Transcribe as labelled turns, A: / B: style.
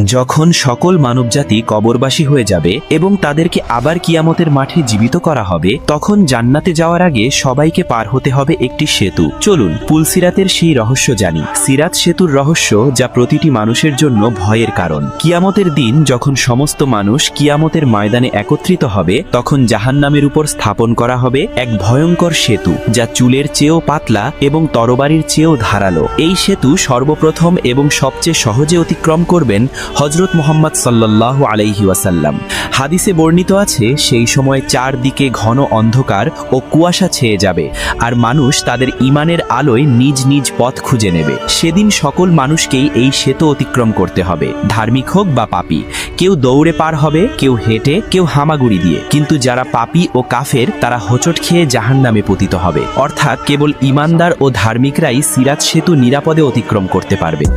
A: যখন সকল মানবজাতি কবরবাসী হয়ে যাবে এবং তাদেরকে আবার কিয়ামতের মাঠে জীবিত করা হবে, তখন জান্নাতে যাওয়ার আগে সবাইকে পার হতে হবে একটি সেতু। চলুন পুলসিরাতের সেই রহস্য জানি। সিরাত সেতুর রহস্য, যা প্রতিটি মানুষের জন্য ভয়ের কারণ। কিয়ামতের দিন যখন সমস্ত মানুষ কিয়ামতের ময়দানে একত্রিত হবে, তখন জাহান্নামের উপর স্থাপন করা হবে এক ভয়ঙ্কর সেতু, যা চুলের চেয়েও পাতলা এবং তরবারির চেয়েও ধারালো। এই সেতু সর্বপ্রথম এবং সবচেয়ে সহজে অতিক্রম করবেন হযরত মুহাম্মদ সাল্লাল্লাহু আলাইহি ওয়াসাল্লাম। হাদিসে বর্ণিত আছে, সেই সময় চারদিকে ঘন অন্ধকার ও কুয়াশা ছেয়ে যাবে, আর মানুষ তাদের ঈমানের আলোয় নিজ নিজ পথ খুঁজে নেবে। সেদিন সকল মানুষকেই এই সেতু অতিক্রম করতে হবে, ধার্মিক হোক বা পাপী। কেউ দৌড়ে পার হবে, কেউ হেঁটে, কেউ হামাগুড়ি দিয়ে। কিন্তু যারা পাপী ও কাফের, তারা হোঁচট খেয়ে জাহান্নামে পতিত হবে। অর্থাৎ কেবল ঈমানদার ও ধার্মিকরাই সিরাত সেতু নিরাপদে অতিক্রম করতে পারবে।